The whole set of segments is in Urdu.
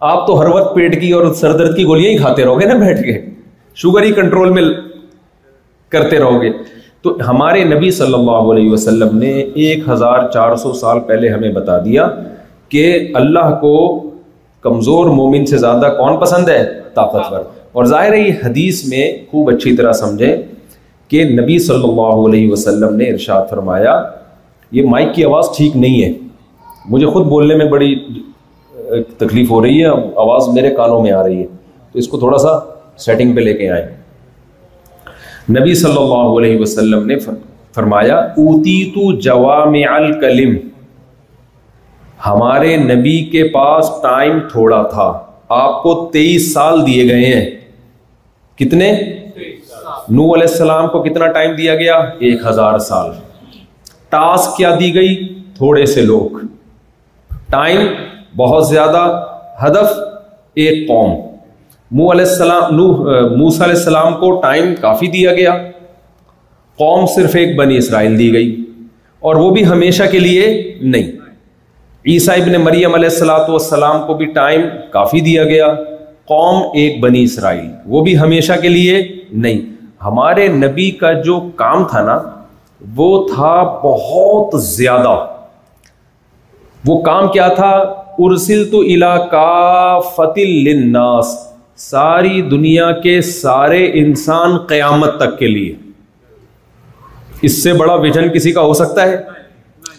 آپ تو ہر وقت پیٹ کی اور سر درد کی گولیاں ہی کھاتے رہو گے نا بیٹھ کے, شوگر ہی کنٹرول میں کرتے رہو گے. تو ہمارے نبی صلی اللہ علیہ وسلم نے 1400 سال پہلے ہمیں بتا دیا کہ اللہ کو کمزور مومن سے زیادہ کون پسند ہے؟ طاقتور. اور ظاہر ہے یہ حدیث میں خوب اچھی طرح سمجھیں کہ نبی صلی اللہ علیہ وسلم نے ارشاد فرمایا, یہ مائک کی آواز ٹھیک نہیں ہے, مجھے خود بولنے میں بڑی تکلیف ہو رہی ہے, آواز میرے کانوں میں آ رہی ہے, تو اس کو تھوڑا سا سیٹنگ پہ لے کے آئیں. نبی صلی اللہ علیہ وسلم نے فرمایا اوتیت جوامع الکلم, ہمارے نبی کے پاس ٹائم تھوڑا تھا, آپ کو 23 سال دیے گئے ہیں. کتنے؟ نوح علیہ السلام کو کتنا ٹائم دیا گیا؟ 1000 سال. ٹاسک کیا دی گئی؟ تھوڑے سے لوگ, ٹائم بہت زیادہ, ہدف ایک قوم. موسیٰ علیہ السلام کو ٹائم کافی دیا گیا, قوم صرف ایک بنی اسرائیل دی گئی, اور وہ بھی ہمیشہ کے لیے نہیں. عیسیٰ ابن مریم علیہ السلام کو بھی ٹائم کافی دیا گیا, قوم ایک بنی اسرائیل, وہ بھی ہمیشہ کے لیے نہیں. ہمارے نبی کا جو کام تھا نا وہ تھا بہت زیادہ. وہ کام کیا تھا؟ ارسلت الی کافۃ للناس, ساری دنیا کے سارے انسان قیامت تک کے لیے. اس سے بڑا ویژن کسی کا ہو سکتا ہے؟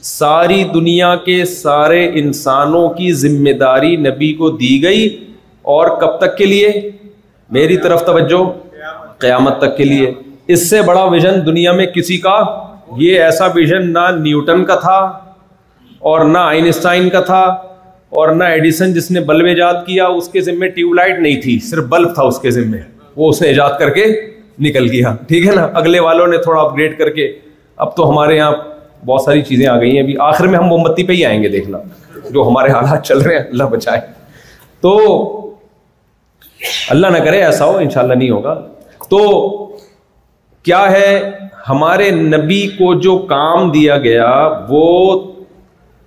ساری دنیا کے سارے انسانوں کی ذمہ داری نبی کو دی گئی, اور کب تک کے لیے؟ میری طرف توجہ, قیامت تک کے لیے. اس سے بڑا ویژن دنیا میں کسی کا, یہ ایسا ویژن نہ نیوٹن کا تھا اور نہ آئنسٹائن کا تھا اور نہ ایڈیسن جس نے بلب ایجاد کیا اس کے ذمے ٹیوب لائٹ نہیں تھی, صرف بلب تھا اس کے ذمے, وہ اسے ایجاد کر کے نکل گیا. ٹھیک ہے نا, اگلے والوں نے تھوڑا اپ گریڈ کر کے, اب تو ہمارے یہاں بہت ساری چیزیں آ گئی ہیں. ابھی آخر میں ہم موم بتی پہ ہی آئیں گے, دیکھنا جو ہمارے حالات چل رہے ہیں, اللہ بچائے. تو اللہ نہ کرے ایسا ہو, انشاءاللہ نہیں ہوگا. تو کیا ہے, ہمارے نبی کو جو کام دیا گیا وہ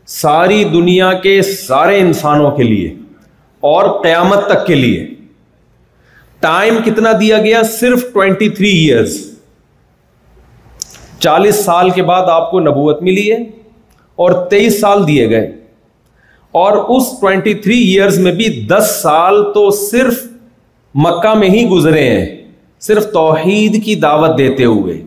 ساری دنیا کے سارے انسانوں کے لیے اور قیامت تک کے لیے. ٹائم کتنا دیا گیا؟ صرف 23 ایئرز. 40 سال کے بعد آپ کو نبوت ملی ہے اور 23 سال دیے گئے, اور اس 23 ایئرز میں بھی 10 سال تو صرف مکہ میں ہی گزرے ہیں, صرف توحید کی دعوت دیتے ہوئے.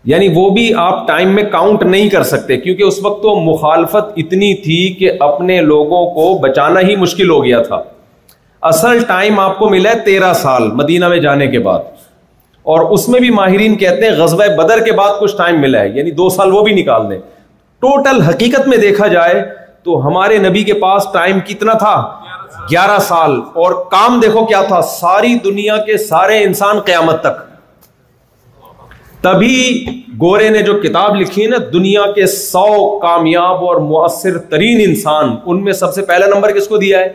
یعنی وہ بھی آپ ٹائم میں کاؤنٹ نہیں کر سکتے, کیونکہ اس وقت تو مخالفت اتنی تھی کہ اپنے لوگوں کو بچانا ہی مشکل ہو گیا تھا. اصل ٹائم آپ کو ملا ہے 13 سال مدینہ میں جانے کے بعد, اور اس میں بھی ماہرین کہتے ہیں غزوہ بدر کے بعد کچھ ٹائم ملا ہے, یعنی 2 سال وہ بھی نکال دیں. ٹوٹل حقیقت میں دیکھا جائے تو ہمارے نبی کے پاس ٹائم کتنا تھا؟ 11 سال. اور کام دیکھو کیا تھا, ساری دنیا کے سارے انسان قیامت تک. تبھی گورے نے جو کتاب لکھی ہے نا, دنیا کے 100 کامیاب اور مؤثر ترین انسان, ان میں سب سے پہلا نمبر کس کو دیا ہے؟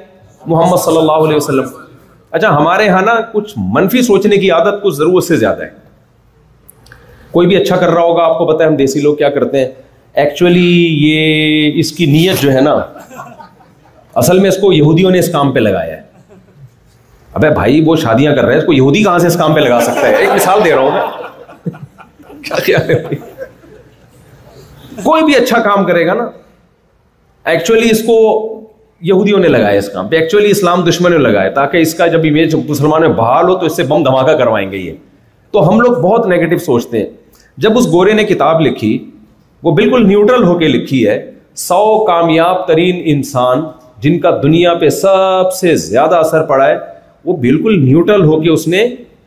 محمد صلی اللہ علیہ وسلم. اچھا, ہمارے ہاں نا کچھ منفی سوچنے کی عادت کچھ ضرورت سے زیادہ ہے. کوئی بھی اچھا کر رہا ہوگا, آپ کو پتا ہے ہم دیسی لوگ کیا کرتے ہیں, ایکچولی یہ اس کی نیت جو ہے نا, اصل میں اس کو یہودیوں نے اس کام پہ لگایا ہے. ابے بھائی وہ شادیاں کر رہے ہیں, اس کو یہودی کہاں سے اس کام پہ لگا سکتا ہے؟ ایک مثال دے رہا ہوں میں. کیا خیال ہے؟ کوئی بھی اچھا کام کرے گا نا, ایکچولی اس کو یہودیوں نے لگایا اس کام پہ, ایکچولی اسلام دشمنوں نے لگایا, تاکہ اس کا جب امیج مسلمانوں میں بحال ہو تو اس سے بم دھماکہ کروائیں گے. یہ تو ہم لوگ بہت نیگیٹو سوچتے ہیں. جب اس گورے نے کتاب لکھی, وہ بالکل نیوٹرل ہو کے لکھی ہے, 100 کامیاب ترین انسان جن کا دنیا پہ سب سے زیادہ اثر پڑا ہے, وہ بالکل نیوٹرل ہو کے اس نے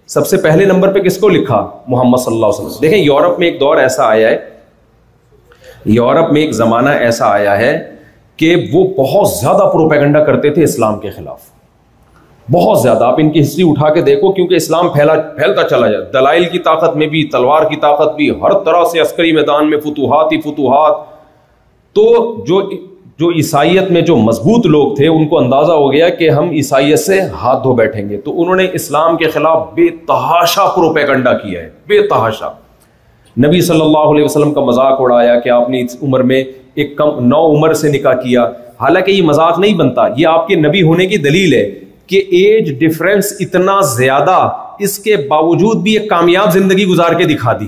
سب سے پہلے نمبر پہ کس کو لکھا؟ محمد صلی اللہ علیہ وسلم. دیکھیں یورپ میں ایک دور ایسا آیا ہے, یورپ میں ایک زمانہ ایسا آیا ہے کہ وہ بہت زیادہ پروپیگنڈا کرتے تھے اسلام کے خلاف, بہت زیادہ. آپ ان کی ہسٹری اٹھا کے دیکھو, کیونکہ اسلام پھیلتا چلا جائے, دلائل کی طاقت میں بھی, تلوار کی طاقت بھی, ہر طرح سے عسکری میدان میں فتوحات ہی فتوحات. تو جو عیسائیت میں جو مضبوط لوگ تھے ان کو اندازہ ہو گیا کہ ہم عیسائیت سے ہاتھ دھو بیٹھیں گے, تو انہوں نے اسلام کے خلاف بے تحاشا پروپیگنڈا کیا ہے, بے تحاشا. نبی صلی اللہ علیہ وسلم کا مذاق اڑایا کہ آپ نے اس عمر میں ایک کم 9 عمر سے نکاح کیا, حالانکہ یہ مذاق نہیں بنتا, یہ آپ کے نبی ہونے کی دلیل ہے کہ ایج ڈفرنس اتنا زیادہ, اس کے باوجود بھی ایک کامیاب زندگی گزار کے دکھا دی.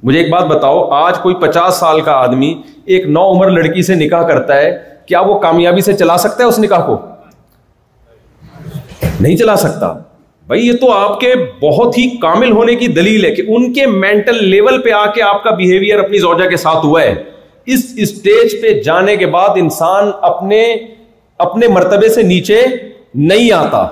مجھے ایک بات بتاؤ, آج کوئی 50 سال کا آدمی ایک نو عمر لڑکی سے نکاح کرتا ہے, کیا وہ کامیابی سے چلا سکتا ہے اس نکاح کو؟ نہیں چلا سکتا. بھائی یہ تو آپ کے بہت ہی کامل ہونے کی دلیل ہے کہ ان کے مینٹل لیول پہ آ کے آپ کا بیہیویئر اپنی زوجہ کے ساتھ ہوا ہے. اس اسٹیج پہ جانے کے بعد انسان اپنے مرتبے سے نیچے نہیں آتا.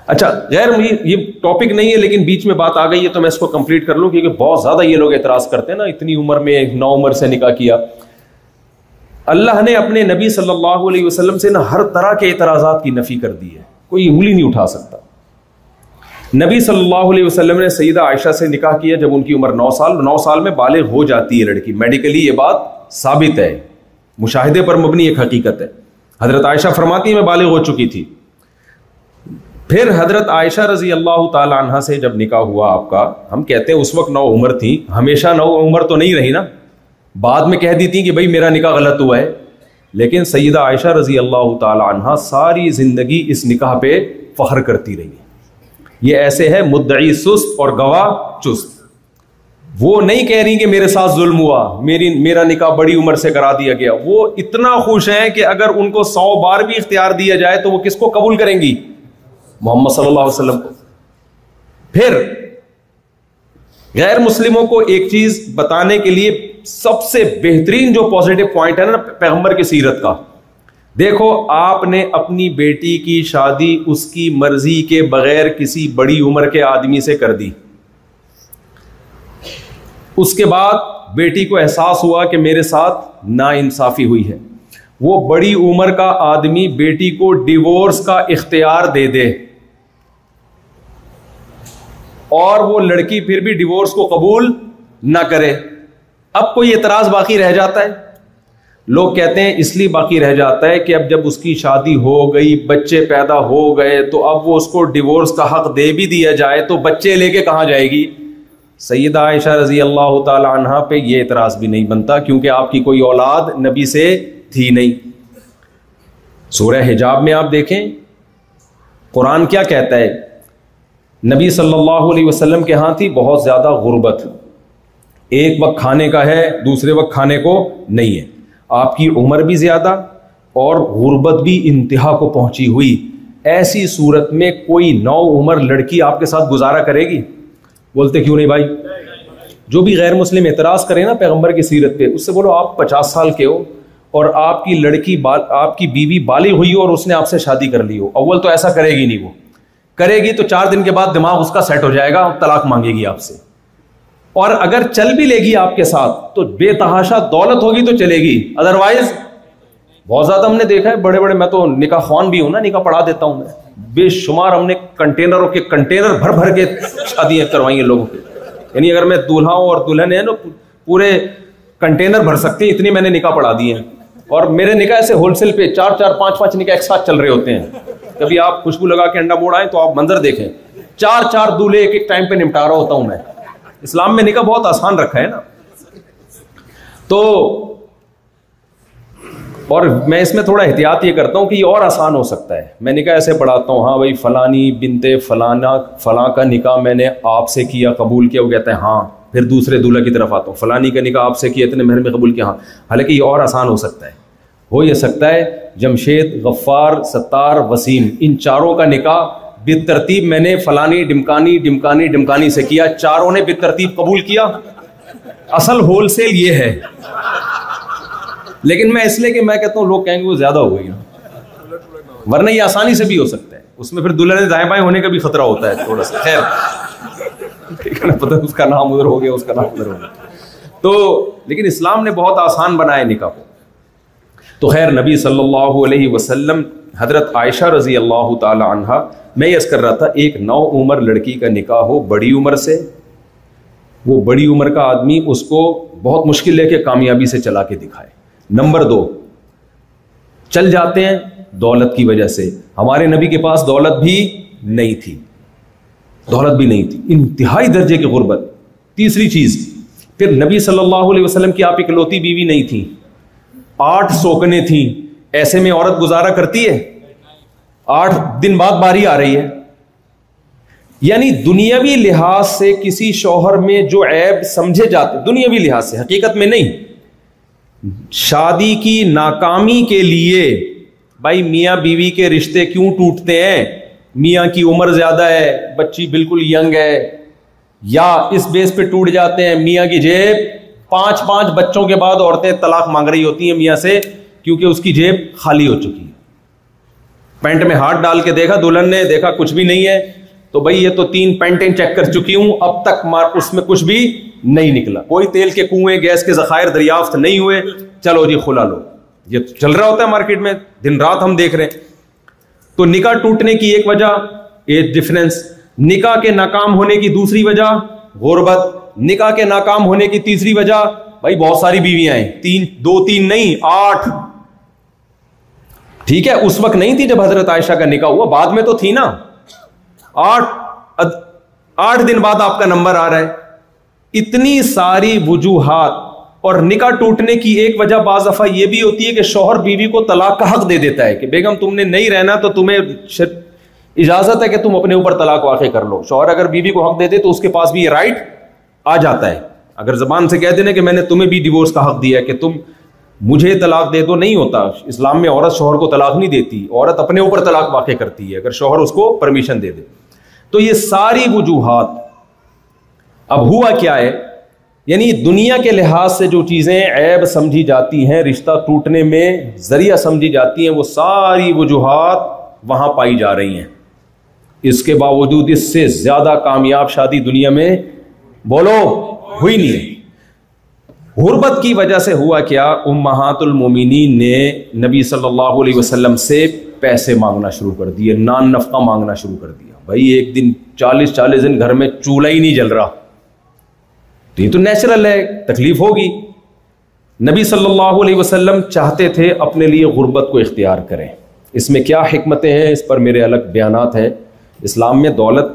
اچھا غیر یہ ٹاپک نہیں ہے لیکن بیچ میں بات آ گئی ہے تو میں اس کو کمپلیٹ کر لوں, کیونکہ بہت زیادہ یہ لوگ اعتراض کرتے ہیں نا, اتنی عمر میں 9 عمر سے نکاح کیا. اللہ نے اپنے نبی صلی اللہ علیہ وسلم سے ہر طرح کے اعتراضات کی نفی کر دی ہے, کوئی انگلی نہیں اٹھا سکتا. نبی صلی اللہ علیہ وسلم نے سیدہ عائشہ سے نکاح کیا جب ان کی عمر 9 سال. 9 سال میں بالغ ہو جاتی ہے لڑکی, میڈیکلی یہ بات ثابت ہے, مشاہدے پر مبنی ایک حقیقت ہے. حضرت عائشہ فرماتی ہے میں بالغ ہو چکی تھی. پھر حضرت عائشہ رضی اللہ تعالی عنہ سے جب نکاح ہوا آپ کا, ہم کہتے ہیں اس وقت 9 عمر تھی, ہمیشہ 9 عمر تو نہیں رہی نا, بعد میں کہہ دیتی کہ بھائی میرا نکاح غلط ہوا ہے. لیکن سیدہ عائشہ رضی اللہ تعالی عنہ ساری زندگی اس نکاح پہ فخر کرتی رہی. یہ ایسے ہے مدعی سست اور گواہ چست. وہ نہیں کہہ رہی کہ میرے ساتھ ظلم ہوا, میرا نکاح بڑی عمر سے کرا دیا گیا. وہ اتنا خوش ہیں کہ اگر ان کو 100 بار بھی اختیار دیا جائے تو وہ کس کو قبول کریں گی؟ محمد صلی اللہ علیہ وسلم کو. پھر غیر مسلموں کو ایک چیز بتانے کے لیے سب سے بہترین جو پازیٹو پوائنٹ ہے نا پیغمبر کی سیرت کا, دیکھو آپ نے اپنی بیٹی کی شادی اس کی مرضی کے بغیر کسی بڑی عمر کے آدمی سے کر دی. اس کے بعد بیٹی کو احساس ہوا کہ میرے ساتھ ناانصافی ہوئی ہے, وہ بڑی عمر کا آدمی بیٹی کو ڈیورس کا اختیار دے دے اور وہ لڑکی پھر بھی ڈیورس کو قبول نہ کرے. اب کوئی اعتراض باقی رہ جاتا ہے؟ لوگ کہتے ہیں اس لیے باقی رہ جاتا ہے کہ اب جب اس کی شادی ہو گئی, بچے پیدا ہو گئے, تو اب وہ اس کو ڈیورس کا حق دے بھی دیا جائے تو بچے لے کے کہاں جائے گی؟ سیدہ عائشہ رضی اللہ تعالی عنہا پہ یہ اعتراض بھی نہیں بنتا کیونکہ آپ کی کوئی اولاد نبی سے تھی نہیں. سورہ حجاب میں آپ دیکھیں قرآن کیا کہتا ہے, نبی صلی اللہ علیہ وسلم کے ہاں تھی بہت زیادہ غربت, ایک وقت کھانے کا ہے دوسرے وقت کھانے کو نہیں ہے. آپ کی عمر بھی زیادہ اور غربت بھی انتہا کو پہنچی ہوئی. ایسی صورت میں کوئی 9 عمر لڑکی آپ کے ساتھ گزارا کرے گی؟ بولتے کیوں نہیں بھائی؟ جو بھی غیر مسلم اعتراض کرے نا پیغمبر کی سیرت پہ, اس سے بولو آپ 50 سال کے ہو اور آپ کی لڑکی آپ کی بیوی بالغ ہوئی ہو اور اس نے آپ سے شادی کر لی ہو. اول تو ایسا کرے گی نہیں, وہ کرے گی تو 4 دن کے بعد دماغ اس کا سیٹ ہو جائے گا, طلاق مانگے گی آپ سے. اور اگر چل بھی لے گی آپ کے ساتھ تو بے تحاشا دولت ہوگی تو چلے گی, ادروائز بہت زیادہ ہم نے دیکھا ہے بڑے بڑے, میں تو نکاح خوان بھی ہوں نا, نکاح پڑھا دیتا ہوں میں, بے شمار ہم نے کنٹینروں کے کنٹینر بھر بھر کے شادیاں کروائی ہیں لوگوں کے. یعنی اگر میں دولہا ہوں اور دلہن ہے نا پورے کنٹینر بھر سکتے ہیں, اتنی میں نے نکاح پڑھا دی ہیں. اور میرے نکاح ایسے ہول سیل پہ 4 5 نکاح ایک ساتھ چل رہے ہوتے ہیں. کبھی آپ خوشبو لگا کے انڈا موڑ آئیں تو آپ منظر دیکھیں, 4 دولہے ایک ٹائم پہ نمٹا رہا ہوتا ہوں میں. اسلام میں نکاح بہت آسان رکھا ہے نا. تو اور میں اس میں تھوڑا احتیاط یہ کرتا ہوں کہ یہ اور آسان ہو سکتا ہے. میں نکاح ایسے پڑھاتا ہوں, ہاں بھائی فلانی بنتے فلاں کا نکاح میں نے آپ سے کیا, قبول کیا. وہ کہتا ہے ہاں. پھر دوسرے دولہا کی طرف آتا ہوں, فلانی کا نکاح آپ سے کیا, اتنے مہر میں قبول کیا. ہاں, حالانکہ یہ اور آسان ہو سکتا ہے. ہو یہ سکتا ہے جمشید, غفار, ستار, وسیم, ان چاروں کا نکاح بالترتیب میں نے فلانی ڈمکانی سے کیا, چاروں نے بالترتیب قبول کیا. اصل ہول سیل یہ ہے. لیکن میں اس لیے کہ میں کہتا ہوں لوگ کہیں گے وہ زیادہ ہو گئی, ورنہ یہ آسانی سے بھی ہو سکتا ہے. اس میں پھر دلہن دائیں بائیں ہونے کا بھی خطرہ ہوتا ہے تھوڑا سا. خیر ٹھیک ہے نا, پتہ اس کا نام ادھر ہو گیا, اس کا نام ادھر ہو گیا. تو لیکن اسلام نے بہت آسان بنایا نکاح کو. تو خیر نبی صلی اللہ علیہ وسلم, حضرت عائشہ رضی اللہ تعالی عنہا, میں یہ کر رہا تھا, ایک 9 عمر لڑکی کا نکاح ہو بڑی عمر سے, وہ بڑی عمر کا آدمی اس کو بہت مشکل لے کے کامیابی سے چلا کے دکھائے. نمبر 2, چل جاتے ہیں دولت کی وجہ سے. ہمارے نبی کے پاس دولت بھی نہیں تھی, انتہائی درجے کی غربت. تیسری چیز, پھر نبی صلی اللہ علیہ وسلم کی آپ اکلوتی بیوی نہیں تھی, 8 سوکنے تھیں، ایسے میں عورت گزارا کرتی ہے؟ 8 دن بعد باری آ رہی ہے. یعنی دنیاوی لحاظ سے کسی شوہر میں جو عیب سمجھے جاتے، دنیاوی لحاظ سے، حقیقت میں نہیں، شادی کی ناکامی کے لیے بھائی میاں بیوی کے رشتے کیوں ٹوٹتے ہیں؟ میاں کی عمر زیادہ ہے، بچی بالکل ینگ ہے، یا اس بیس پہ ٹوٹ جاتے ہیں میاں کی جیب، 5 بچوں کے بعد عورتیں طلاق مانگ رہی ہوتی ہیں میاں سے کیونکہ اس کی جیب خالی ہو چکی ہے. پینٹ میں ہاتھ ڈال کے دیکھا دلہن نے، دیکھا کچھ بھی نہیں ہے، تو بھائی یہ تو 3 پینٹیں چیک کر چکی ہوں، اب تک اس میں کچھ بھی نہیں نکلا، کوئی تیل کے کنویں گیس کے ذخائر دریافت نہیں ہوئے، چلو جی کھلا لو. یہ چل رہا ہوتا ہے مارکیٹ میں، دن رات ہم دیکھ رہے ہیں. تو نکاح ٹوٹنے کی ایک وجہ ایج ڈفرنس، نکاح کے ناکام ہونے کی دوسری وجہ غربت، نکاح کے ناکام ہونے کی تیسری وجہ بھائی بہت ساری بیویاں ہیں، 2-3 نہیں 8. ٹھیک ہے اس وقت نہیں تھی جب حضرت عائشہ کا نکاح ہوا، بعد میں تو تھی نا. 8 دن بعد آپ کا نمبر آ رہا ہے. اتنی ساری وجوہات. اور نکاح ٹوٹنے کی ایک وجہ بعض دفعہ یہ بھی ہوتی ہے کہ شوہر بیوی کو طلاق کا حق دے دیتا ہے کہ بیگم تم نے نہیں رہنا تو تمہیں اجازت ہے کہ تم اپنے اوپر طلاق واقع کر لو. شوہر اگر بیوی کو حق دے دے تو اس کے پاس بھی یہ رائٹ آ جاتا ہے. اگر زبان سے کہہ دینا کہ میں نے تمہیں بھی ڈیورس کا حق دیا ہے کہ تم مجھے طلاق دے دو، نہیں ہوتا. اسلام میں عورت شوہر کو طلاق نہیں دیتی، عورت اپنے اوپر طلاق واقع کرتی ہے اگر شوہر اس کو پرمیشن دے دے. تو یہ ساری وجوہات. اب ہوا کیا ہے، یعنی دنیا کے لحاظ سے جو چیزیں عیب سمجھی جاتی ہیں، رشتہ ٹوٹنے میں ذریعہ سمجھی جاتی ہیں، وہ ساری وجوہات وہاں پائی جا رہی ہیں. اس کے باوجود اس سے زیادہ کامیاب شادی دنیا میں بولو ہوئی نہیں. غربت کی وجہ سے ہوا کیا، امہات المومنین نے نبی صلی اللہ علیہ وسلم سے پیسے مانگنا شروع کر دیے، نان نفقہ مانگنا شروع کر دیا. بھائی ایک دن 40 دن گھر میں چولہا ہی نہیں جل رہا، تو یہ تو نیچرل ہے، تکلیف ہوگی. نبی صلی اللہ علیہ وسلم چاہتے تھے اپنے لیے غربت کو اختیار کریں. اس میں کیا حکمتیں ہیں، اس پر میرے الگ بیانات ہیں. اسلام میں دولت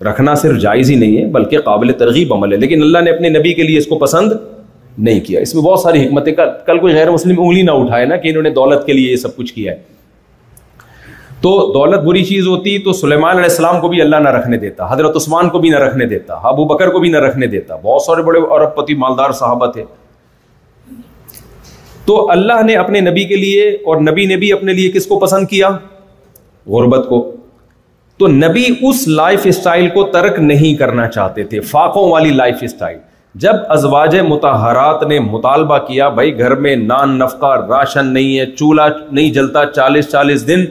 رکھنا صرف جائز ہی نہیں ہے بلکہ قابل ترغیب عمل ہے، لیکن اللہ نے اپنے نبی کے لیے اس کو پسند نہیں کیا. اس میں بہت ساری حکمتیں. کل کوئی غیر مسلم انگلی نہ اٹھائے نا کہ انہوں نے دولت کے لیے یہ سب کچھ کیا ہے. تو دولت بری چیز ہوتی تو سلیمان علیہ السلام کو بھی اللہ نہ رکھنے دیتا، حضرت عثمان کو بھی نہ رکھنے دیتا، ابو بکر کو بھی نہ رکھنے دیتا. بہت سارے بڑے ارب پتی مالدار صحابہ تھے. تو اللہ نے اپنے نبی کے لیے اور نبی نے بھی اپنے لیے کس کو پسند کیا؟ غربت کو. تو نبی اس لائف اسٹائل کو ترک نہیں کرنا چاہتے تھے، فاقوں والی لائف اسٹائل. جب ازواج مطہرات نے مطالبہ کیا بھائی گھر میں نان نفقہ راشن نہیں ہے، چولہا نہیں جلتا 40 دن،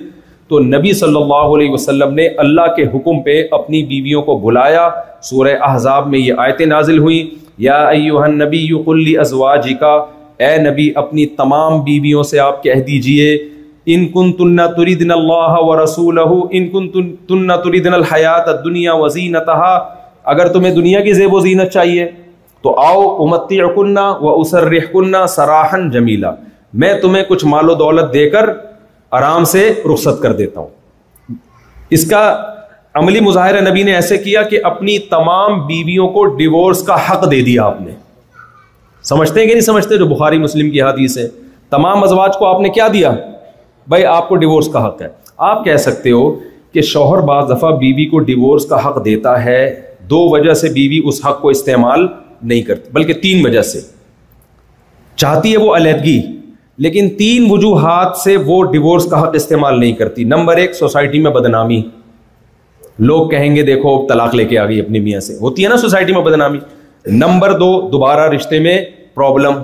تو نبی صلی اللہ علیہ وسلم نے اللہ کے حکم پہ اپنی بیویوں کو بلایا. سورہ احزاب میں یہ آیتیں نازل ہوئی، یا ایھا النبی قل لازواجک، اے نبی اپنی تمام بیویوں سے آپ کہہ دیجئے، ان کنتن تریدن اللہ ورسولہ ان کنتن تریدن الحیات الدنیا وزینتها، اگر تمہیں دنیا کی زیب و زینت چاہیے تو آؤ امتعکن واسرحکن سراحا جمیلا، میں تمہیں کچھ مال و دولت دے کر آرام سے رخصت کر دیتا ہوں. اس کا عملی مظاہرہ نبی نے ایسے کیا کہ اپنی تمام بیویوں کو ڈیورس کا حق دے دیا. آپ نے سمجھتے ہیں کہ نہیں سمجھتے؟ جو بخاری مسلم کی حدیث ہے، تمام ازواج کو آپ نے کیا دیا؟ بھائی آپ کو ڈیورس کا حق ہے. آپ کہہ سکتے ہو کہ شوہر بعض دفعہ بیوی کو ڈیورس کا حق دیتا ہے، 2 وجہ سے بیوی اس حق کو استعمال نہیں کرتی، بلکہ 3 وجہ سے. چاہتی ہے وہ علیحدگی، لیکن 3 وجوہات سے وہ ڈیورس کا حق استعمال نہیں کرتی. نمبر 1، سوسائٹی میں بدنامی. لوگ کہیں گے دیکھو طلاق لے کے آ گئی اپنی میاں سے، ہوتی ہے نا سوسائٹی میں بدنامی. نمبر 2، دوبارہ رشتے میں پرابلم.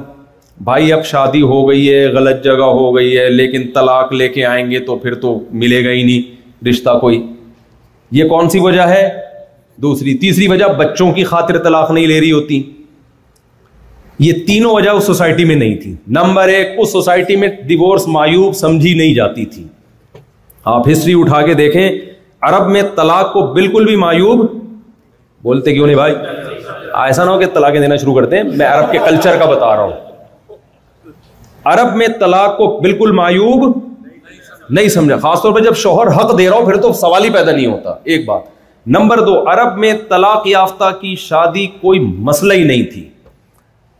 بھائی اب شادی ہو گئی ہے، غلط جگہ ہو گئی ہے، لیکن طلاق لے کے آئیں گے تو پھر تو ملے گا ہی نہیں رشتہ کوئی. یہ کون سی وجہ ہے؟ دوسری. تیسری وجہ، بچوں کی خاطر طلاق نہیں لے رہی ہوتی. یہ تینوں وجہ اس سوسائٹی میں نہیں تھی. نمبر 1، اس سوسائٹی میں ڈیورس معیوب سمجھی نہیں جاتی تھی. آپ ہسٹری اٹھا کے دیکھیں، عرب میں طلاق کو بالکل بھی معیوب بولتے کیوں نہیں بھائی؟ ایسا نہ ہو کہ طلاقیں دینا شروع کرتے ہیں. میں عرب کے کلچر کا بتا رہا ہوں. عرب میں طلاق کو بالکل معیوب نہیں سمجھا، خاص طور پہ جب شوہر حق دے رہا ہو پھر تو سوال ہی پیدا نہیں ہوتا. ایک بات. نمبر 2، عرب میں طلاق یافتہ کی شادی کوئی مسئلہ ہی نہیں تھی.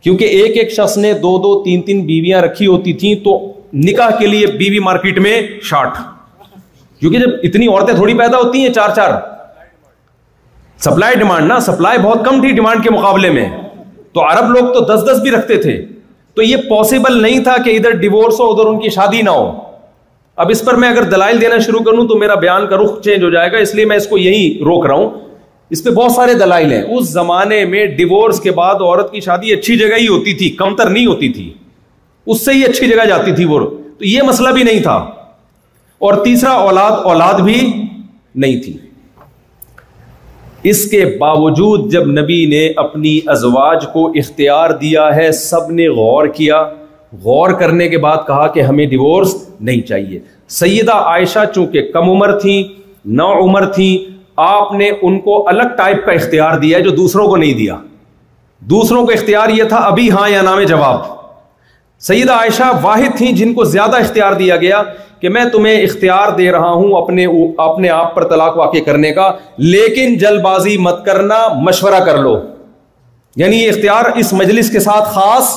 کیونکہ ایک ایک شخص نے 2-2 3-3 بیویاں رکھی ہوتی تھیں تو نکاح کے لیے بیوی مارکیٹ میں شارٹ, کیونکہ جب اتنی عورتیں تھوڑی پیدا ہوتی ہیں 4-4, سپلائی ڈیمانڈ نا, سپلائی بہت کم تھی ڈیمانڈ کے مقابلے میں, تو عرب لوگ تو 10-10 بھی رکھتے تھے, تو یہ پاسبل نہیں تھا کہ ادھر ڈیورس ہو ادھر ان کی شادی نہ ہو. اب اس پر میں اگر دلائل دینا شروع کروں تو میرا بیان کا رخ چینج ہو جائے گا, اس لیے میں اس کو یہیں روک رہا ہوں. اس پہ بہت سارے دلائل ہیں. اس زمانے میں ڈیورس کے بعد عورت کی شادی اچھی جگہ ہی ہوتی تھی, کمتر نہیں ہوتی تھی, اس سے ہی اچھی جگہ جاتی تھی وہ, تو یہ مسئلہ بھی نہیں تھا. اور تیسرا اولاد بھی نہیں تھی. اس کے باوجود جب نبی نے اپنی ازواج کو اختیار دیا ہے, سب نے غور کیا, غور کرنے کے بعد کہا کہ ہمیں ڈیورس نہیں چاہیے. سیدہ عائشہ چونکہ کم عمر تھیں, نو عمر تھیں, آپ نے ان کو الگ ٹائپ کا اختیار دیا ہے جو دوسروں کو نہیں دیا. دوسروں کو اختیار یہ تھا ابھی ہاں یا نا میں جواب. سیدہ عائشہ واحد تھیں جن کو زیادہ اختیار دیا گیا کہ میں تمہیں اختیار دے رہا ہوں اپنے آپ پر طلاق واقع کرنے کا, لیکن جلد بازی مت کرنا, مشورہ کر لو. یعنی یہ اختیار اس مجلس کے ساتھ خاص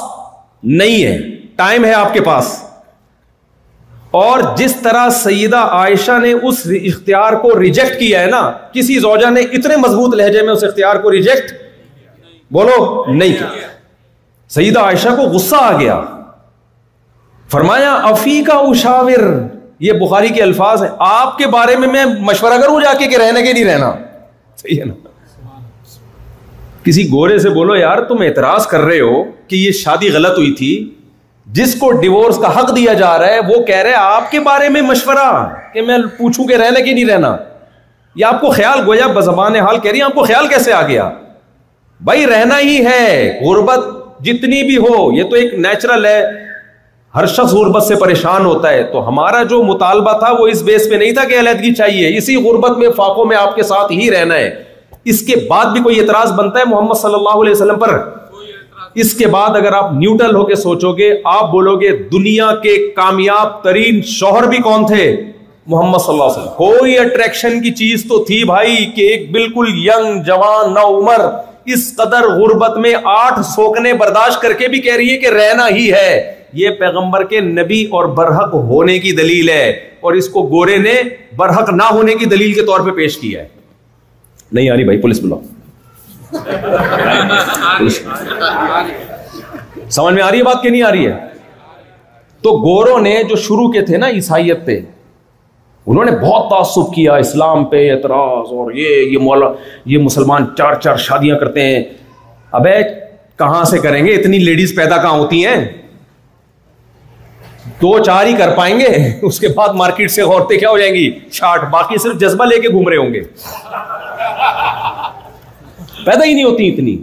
نہیں ہے, ٹائم ہے آپ کے پاس. اور جس طرح سیدہ عائشہ نے اس اختیار کو ریجیکٹ کیا ہے نا, کسی زوجہ نے اتنے مضبوط لہجے میں اس اختیار کو ریجیکٹ بولو نہیں کیا. سیدہ عائشہ کو غصہ آ گیا, فرمایا افیکا اشاور, یہ بخاری کے الفاظ ہیں, آپ کے بارے میں مشورہ کروں جا کے کہ رہنا کہ نہیں رہنا. صحیح ہے نا. کسی گورے سے بولو یار تم اعتراض کر رہے ہو کہ یہ شادی غلط ہوئی تھی, جس کو ڈیورس کا حق دیا جا رہا ہے وہ کہہ رہے آپ کے بارے میں مشورہ کہ میں پوچھوں کہ رہنا کہ نہیں رہنا. یہ آپ کو خیال, گویا بزبان حال کہہ رہی ہیں, آپ کو خیال کیسے آ گیا؟ بھائی رہنا ہی ہے, غربت جتنی بھی ہو, یہ تو ایک نیچرل ہے, ہر شخص غربت سے پریشان ہوتا ہے. تو ہمارا جو مطالبہ تھا وہ اس بیس پہ نہیں تھا کہ علیحدگی چاہیے, اسی غربت میں فاقوں میں آپ کے ساتھ ہی رہنا ہے. اس کے بعد بھی کوئی اعتراض بنتا ہے محمد صلی اللہ علیہ وسلم پر؟ اس کے بعد اگر آپ نیوٹرل ہو کے سوچو گے, آپ بولو گے دنیا کے کامیاب ترین شوہر بھی کون تھے؟ محمد صلی اللہ علیہ وسلم. کوئی اٹریکشن کی چیز تو تھی بھائی کہ ایک بالکل ینگ جوان نو عمر اس قدر غربت میں 8 سوکنے برداشت کر کے بھی کہہ رہی ہے کہ رہنا ہی ہے. یہ پیغمبر کے نبی اور برحق ہونے کی دلیل ہے, اور اس کو گورے نے برحق نہ ہونے کی دلیل کے طور پہ پیش کیا ہے. نہیں آ رہی بھائی, پولیس بلاؤ. سمجھ میں آ رہی ہے بات کہ نہیں آ رہی ہے؟ تو گوروں نے جو شروع کے تھے نا عیسائیت پہ, انہوں نے بہت تعصب کیا, اسلام پہ اعتراض, اور یہ مسلمان 4 شادیاں کرتے ہیں. ابے کہاں سے کریں گے, اتنی لیڈیز پیدا کہاں ہوتی ہیں؟ 2-4 ہی کر پائیں گے, اس کے بعد مارکیٹ سے عورتیں کیا ہو جائیں گی؟ شارٹ. باقی صرف جذبہ لے کے گھوم رہے ہوں گے, پیدا ہی نہیں ہوتی اتنی.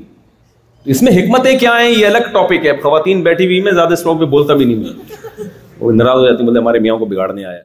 اس میں حکمتیں کیا ہیں یہ الگ ٹاپک ہے. خواتین بیٹھی ہوئی میں زیادہ اس ٹاپک پہ بولتا بھی نہیں, وہ ناراض ہو جاتی, بولے ہمارے میاں کو بگاڑنے آیا.